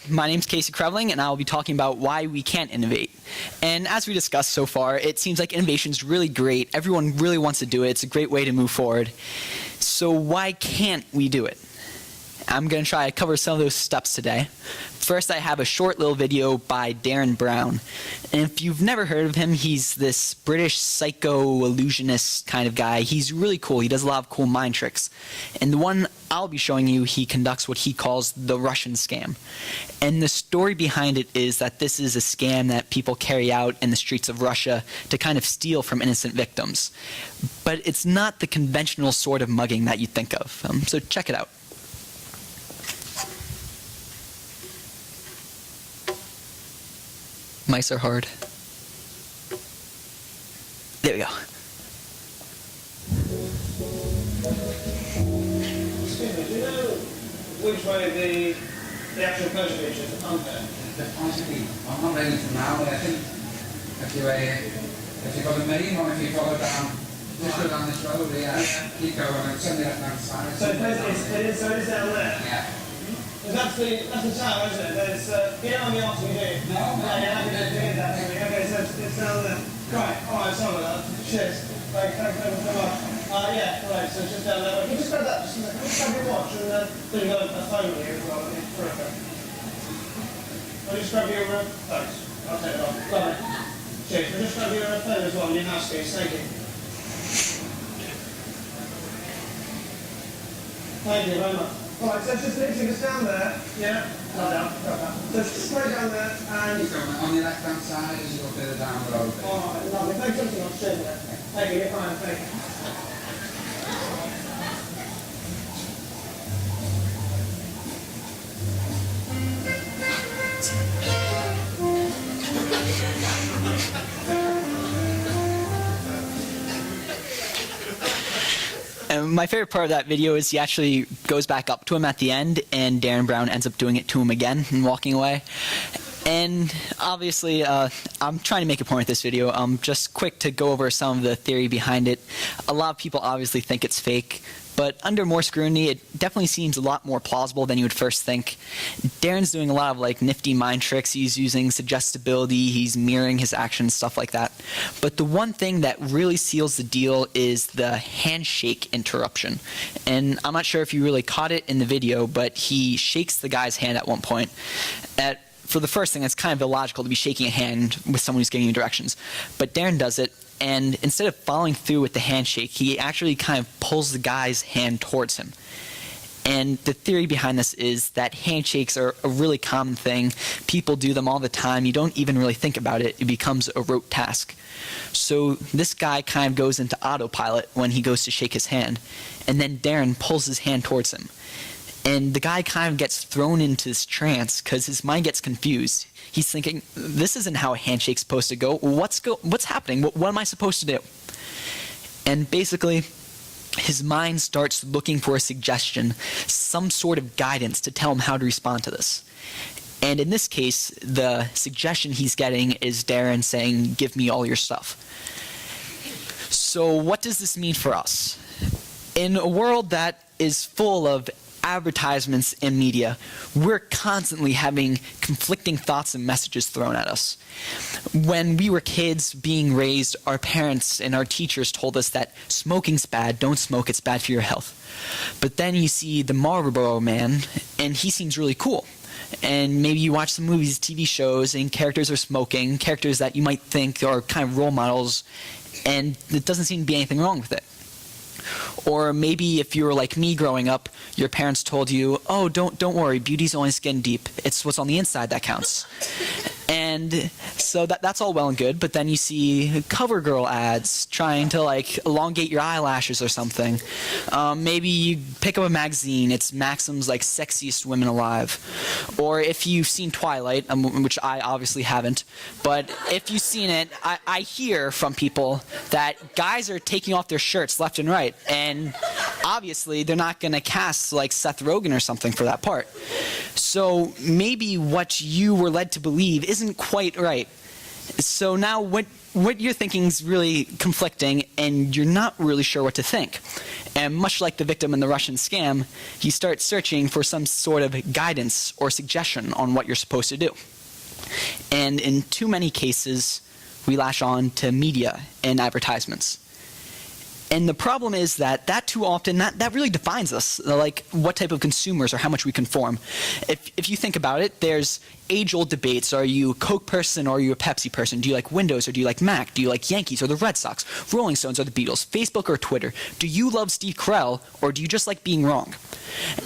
My name's Creveling, and I'll be talking about why we can't innovate. And as we discussed so far, it seems like innovation's really great. Everyone really wants to do it. It's a great way to move forward. So why can't we do it? I'm going to try to cover some of those steps today. First, I have a short little video by Darren Brown. And if you've never heard of him, he's this British psycho-illusionist kind of guy. He's really cool. He does a lot of cool mind tricks. And the one I'll be showing you, he conducts what he calls the Russian scam. And the story behind it is that this is a scam that people carry out in the streets of Russia to kind of steal from innocent victims. But it's not the conventional sort of mugging that you think of. So check it out. Mice are hard. There we go. Excuse me, do you know which way the actual closure bridge is? Possibly. I'm not ready for now, but I think if you go to Maine or if you follow down, just go down this road, keep going and send it up down the side. So it is down there? Yeah. That's the tower, isn't it? There's, you know on the arts we do? No. Yeah, I did that to me. Okay, so it's down there. Right, alright, sorry about that. Cheers. Thank you so much. Yeah, right, so it's just down there. Can you just grab that, just grab your watch and then you've got a phone here as well. It's perfect. I'll just grab your thanks. I'll take it off. Lovely. Cheers. We'll just grab your phone as well and your mouse keys. Thank you. Thank you very much. Alright, so it's just literally just down there, yeah? Not down, got that. So it's just straight down there and... Keep going on the left hand side as you go further down the road. Alright, lovely. Thanks so much, cheers there. Thank you, you're fine, thank you. And my favorite part of that video is he actually goes back up to him at the end, and Darren Brown ends up doing it to him again and walking away. And obviously, I'm trying to make a point with this video. Just quick to go over some of the theory behind it. A lot of people obviously think it's fake, but under more scrutiny, it definitely seems a lot more plausible than you would first think. Darren's doing a lot of like nifty mind tricks. He's using suggestibility. He's mirroring his actions, stuff like that. But the one thing that really seals the deal is the handshake interruption. And I'm not sure if you really caught it in the video, but he shakes the guy's hand at one point. For the first thing, it's kind of illogical to be shaking a hand with someone who's giving you directions. But Darren does it, and instead of following through with the handshake, he actually kind of pulls the guy's hand towards him. And the theory behind this is that handshakes are a really common thing. People do them all the time. You don't even really think about it. It becomes a rote task. So this guy kind of goes into autopilot when he goes to shake his hand. And then Darren pulls his hand towards him. And the guy kind of gets thrown into this trance because his mind gets confused. He's thinking, this isn't how a handshake's supposed to go. What's happening? What am I supposed to do? And basically, his mind starts looking for a suggestion, some sort of guidance to tell him how to respond to this. And in this case, the suggestion he's getting is Darren saying, give me all your stuff. So what does this mean for us? In a world that is full of advertisements and media, we're constantly having conflicting thoughts and messages thrown at us. When we were kids being raised, our parents and our teachers told us that smoking's bad, don't smoke, it's bad for your health. But then you see the Marlboro Man, and he seems really cool. And maybe you watch some movies, TV shows, and characters are smoking, characters that you might think are kind of role models, and it doesn't seem to be anything wrong with it. Or maybe if you were like me growing up, your parents told you, oh, don't worry, beauty's only skin deep. It's what's on the inside that counts. And so that's all well and good, but then you see CoverGirl ads trying to like elongate your eyelashes or something. Maybe you pick up a magazine, it's Maxim's like sexiest women alive. Or if you've seen Twilight, which I obviously haven't, but if you've seen it, I hear from people that guys are taking off their shirts left and right, and obviously they're not going to cast like Seth Rogen or something for that part. So maybe what you were led to believe isn't quite right. So now what you're thinking is really conflicting, and you're not really sure what to think. And much like the victim in the Russian scam, you start searching for some sort of guidance or suggestion on what you're supposed to do. And in too many cases, we lash on to media and advertisements. And the problem is that too often, that really defines us, like what type of consumers or how much we conform. If you think about it, there's age-old debates. Are you a Coke person or are you a Pepsi person? Do you like Windows or do you like Mac? Do you like Yankees or the Red Sox? Rolling Stones or the Beatles? Facebook or Twitter? Do you love Steve Carell or do you just like being wrong?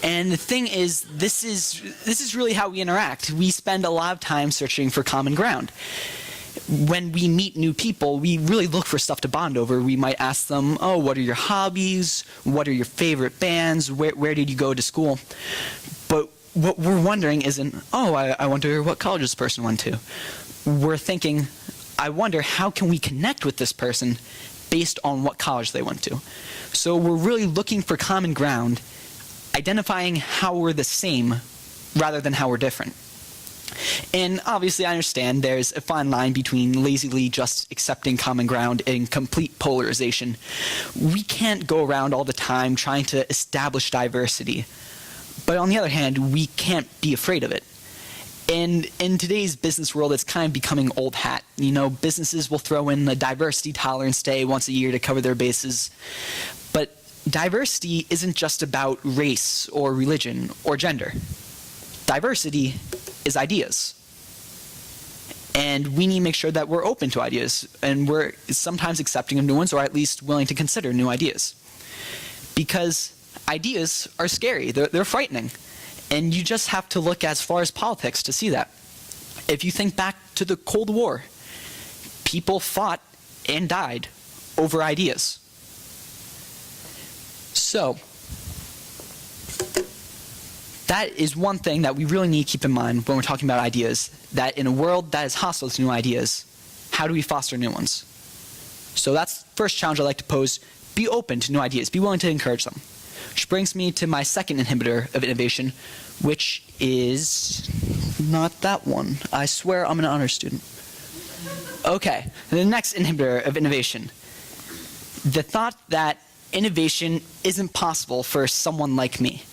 And the thing is, this is really how we interact. We spend a lot of time searching for common ground. When we meet new people, we really look for stuff to bond over. We might ask them, oh, what are your hobbies? What are your favorite bands? Where did you go to school? But what we're wondering isn't, oh, I wonder what college this person went to. We're thinking, I wonder how can we connect with this person based on what college they went to. So we're really looking for common ground, identifying how we're the same rather than how we're different. And obviously I understand there's a fine line between lazily just accepting common ground and complete polarization. We can't go around all the time trying to establish diversity. But on the other hand, we can't be afraid of it. And in today's business world, it's kind of becoming old hat. You know, businesses will throw in a diversity tolerance day once a year to cover their bases. But diversity isn't just about race or religion or gender. Diversity is ideas. And we need to make sure that we're open to ideas and we're sometimes accepting of new ones, or at least willing to consider new ideas. Because ideas are scary, they're frightening. And you just have to look as far as politics to see that. If you think back to the Cold War, people fought and died over ideas. So, that is one thing that we really need to keep in mind when we're talking about ideas, that in a world that is hostile to new ideas, how do we foster new ones? So that's the first challenge I'd like to pose. Be open to new ideas. Be willing to encourage them. Which brings me to my second inhibitor of innovation, which is not that one. I swear I'm an honor student. Okay, the next inhibitor of innovation. The thought that innovation isn't possible for someone like me.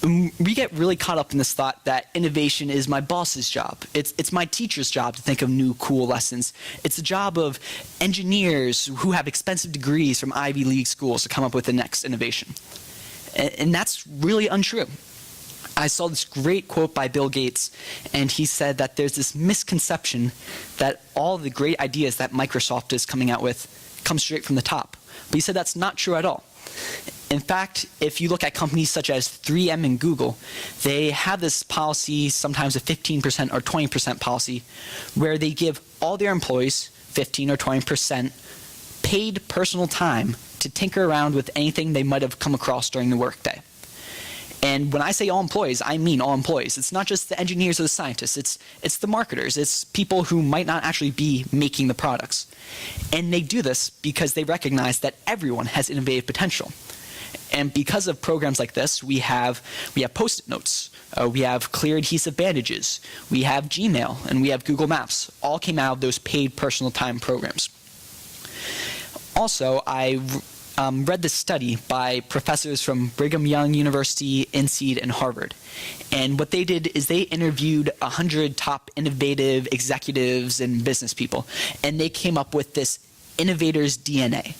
We get really caught up in this thought that innovation is my boss's job. It's my teacher's job to think of new, cool lessons. It's the job of engineers who have expensive degrees from Ivy League schools to come up with the next innovation. And that's really untrue. I saw this great quote by Bill Gates, and he said that there's this misconception that all the great ideas that Microsoft is coming out with come straight from the top. But he said that's not true at all. In fact, if you look at companies such as 3M and Google, they have this policy, sometimes a 15% or 20% policy, where they give all their employees 15 or 20% paid personal time to tinker around with anything they might have come across during the workday. And when I say all employees, I mean all employees. It's not just the engineers or the scientists. It's the marketers. It's people who might not actually be making the products. And they do this because they recognize that everyone has innovative potential. And because of programs like this, we have Post-it notes, we have clear adhesive bandages, we have Gmail, and we have Google Maps. All came out of those paid personal time programs. Also, I read this study by professors from Brigham Young University, INSEAD, and Harvard. And what they did is they interviewed 100 top innovative executives and business people, and they came up with this innovators' DNA.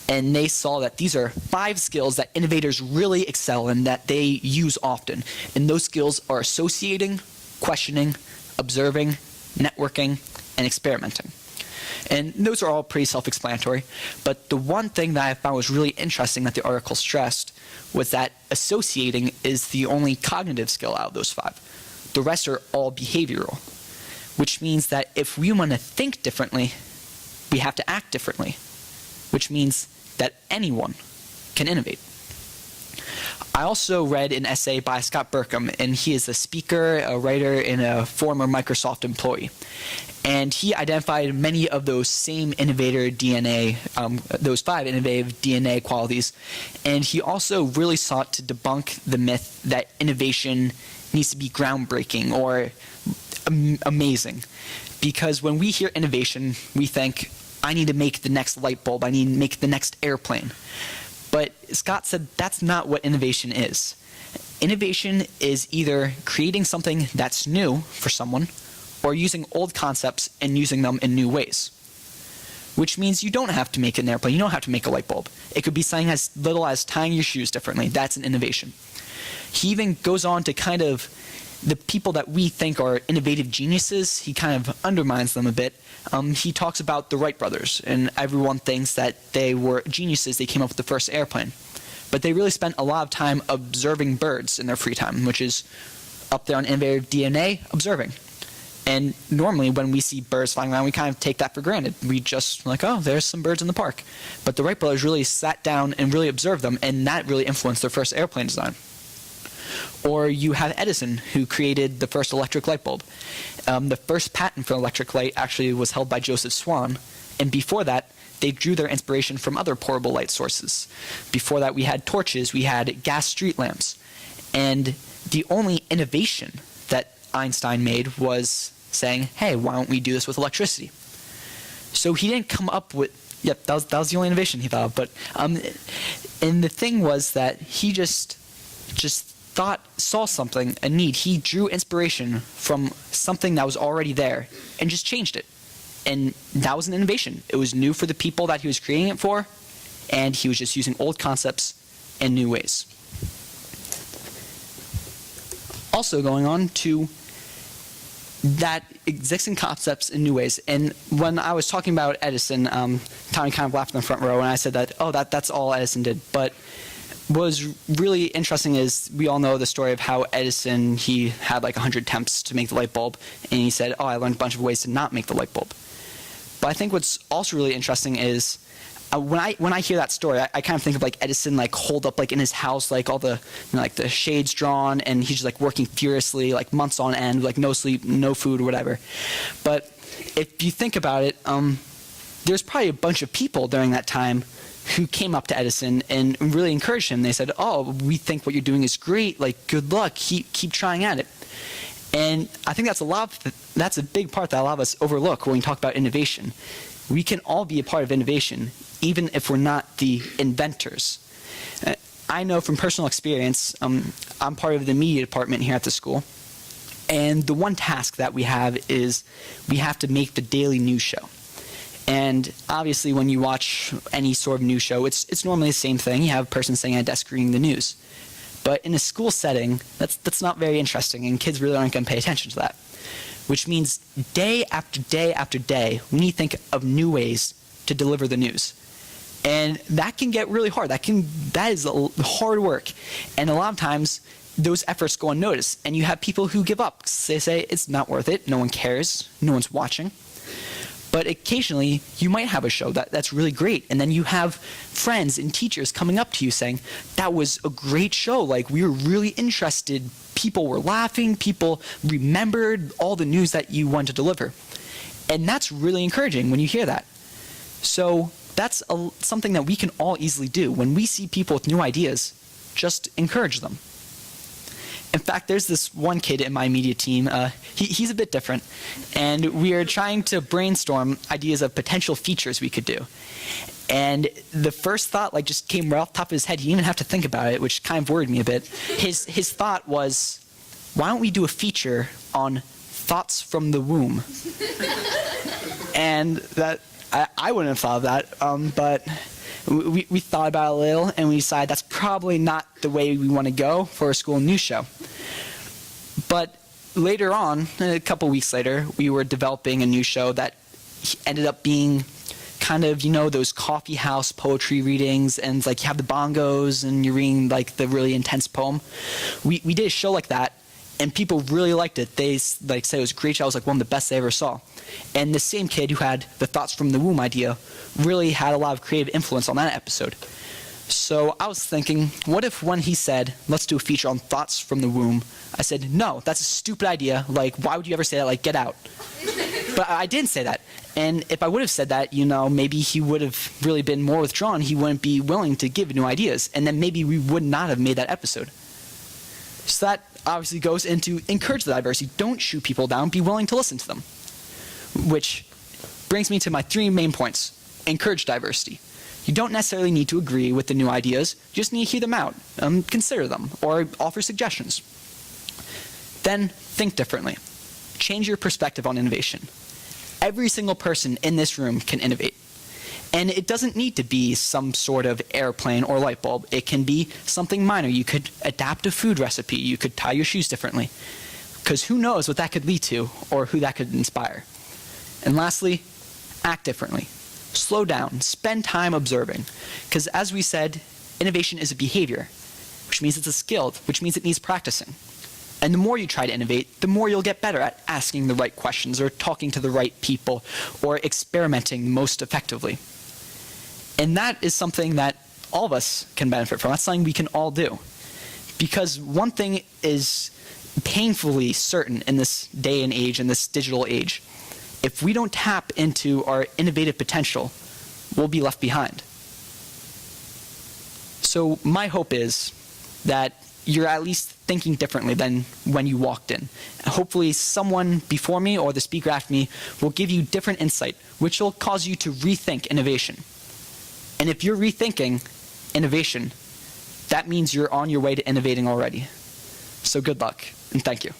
And they saw that these are 5 skills that innovators really excel in, that they use often. And those skills are associating, questioning, observing, networking, and experimenting. And those are all pretty self-explanatory. But the one thing that I found was really interesting that the article stressed was that associating is the only cognitive skill out of those 5. The rest are all behavioral, which means that if we want to think differently, we have to act differently, which means that anyone can innovate. I also read an essay by Scott Burkham, and he is a speaker, a writer, and a former Microsoft employee. And he identified many of those same innovator DNA, those 5 innovative DNA qualities. And he also really sought to debunk the myth that innovation needs to be groundbreaking or amazing. Because when we hear innovation, we think, I need to make the next light bulb, I need to make the next airplane. But Scott said that's not what innovation is. Innovation is either creating something that's new for someone, or using old concepts and using them in new ways. Which means you don't have to make an airplane, you don't have to make a light bulb. It could be something as little as tying your shoes differently. That's an innovation. He even goes on to kind of, the people that we think are innovative geniuses, he kind of undermines them a bit. He talks about the Wright brothers, and everyone thinks that they were geniuses, they came up with the first airplane. But they really spent a lot of time observing birds in their free time, which is up there on innovative DNA, observing. And normally when we see birds flying around, we kind of take that for granted. We just like, oh, there's some birds in the park. But the Wright brothers really sat down and really observed them, and that really influenced their first airplane design. Or you have Edison, who created the first electric light bulb. The first patent for electric light actually was held by Joseph Swan. And before that, they drew their inspiration from other portable light sources. Before that, we had torches, we had gas street lamps. And the only innovation that Einstein made was saying, hey, why don't we do this with electricity? So he didn't come up with, yep, that was the only innovation he thought of. But, and the thing was that he just saw something, a need. He drew inspiration from something that was already there and just changed it. And that was an innovation. It was new for the people that he was creating it for, and he was just using old concepts in new ways. Also going on to that existing concepts in new ways. And when I was talking about Edison, Tommy kind of laughed in the front row, and I said that, oh, that's all Edison did. But what was really interesting is we all know the story of how Edison, he had like 100 attempts to make the light bulb, and he said, oh, I learned a bunch of ways to not make the light bulb. But I think what's also really interesting is when I hear that story, I kind of think of like Edison like holed up like in his house, like all the like the shades drawn, and he's just like working furiously like months on end, like no sleep, no food, or whatever. But if you think about it, there's probably a bunch of people during that time who came up to Edison and really encouraged him. They said, oh, we think what you're doing is great, like good luck, keep trying at it. And I think that's a big part that a lot of us overlook when we talk about innovation. We can all be a part of innovation, even if we're not the inventors. I know from personal experience, I'm part of the media department here at the school, and the one task that we have is we have to make the daily news show. And obviously when you watch any sort of news show, it's normally the same thing. You have a person sitting at a desk reading the news. But in a school setting, that's not very interesting, and kids really aren't going to pay attention to that. Which means day after day after day, we need to think of new ways to deliver the news. And that can get really hard. That is hard work. And a lot of times, those efforts go unnoticed. And you have people who give up. They say, it's not worth it. No one cares. No one's watching. But occasionally, you might have a show that's really great. And then you have friends and teachers coming up to you saying, that was a great show. Like, we were really interested. People were laughing. People remembered all the news that you wanted to deliver. And that's really encouraging when you hear that. So that's something that we can all easily do. When we see people with new ideas, just encourage them. In fact, there's this one kid in my media team. He's a bit different, and we are trying to brainstorm ideas of potential features we could do. And the first thought just came right off the top of his head. He didn't even have to think about it, which kind of worried me a bit. His thought was, why don't we do a feature on thoughts from the womb? And that I wouldn't have thought of that, but we thought about it a little, and we decided that's probably not the way we want to go for a school news show. But later on, a couple weeks later, we were developing a news show that ended up being kind of, those coffee house poetry readings, and you have the bongos and you're reading the really intense poem. We did a show like that, and people really liked it. They said it was a great show. It was one of the best they ever saw. And the same kid who had the thoughts from the womb idea really had a lot of creative influence on that episode. So I was thinking, what if when he said, let's do a feature on thoughts from the womb, I said, no, that's a stupid idea. Why would you ever say that? Get out. But I didn't say that. And if I would have said that, maybe he would have really been more withdrawn. He wouldn't be willing to give new ideas. And then maybe we would not have made that episode. So that obviously goes into encourage the diversity. Don't shoot people down. Be willing to listen to them. which brings me to my 3 main points. Encourage diversity. You don't necessarily need to agree with the new ideas, you just need to hear them out, consider them, or offer suggestions. Then, think differently. Change your perspective on innovation. Every single person in this room can innovate. And it doesn't need to be some sort of airplane or light bulb. It can be something minor. You could adapt a food recipe. You could tie your shoes differently. Because who knows what that could lead to or who that could inspire. And lastly, act differently. Slow down. Spend time observing. Because as we said, innovation is a behavior, which means it's a skill, which means it needs practicing. And the more you try to innovate, the more you'll get better at asking the right questions or talking to the right people or experimenting most effectively. And that is something that all of us can benefit from. That's something we can all do. Because one thing is painfully certain in this day and age, in this digital age. If we don't tap into our innovative potential, we'll be left behind. So my hope is that you're at least thinking differently than when you walked in. Hopefully someone before me or the speaker after me will give you different insight, which will cause you to rethink innovation. And if you're rethinking innovation, that means you're on your way to innovating already. So good luck, and thank you.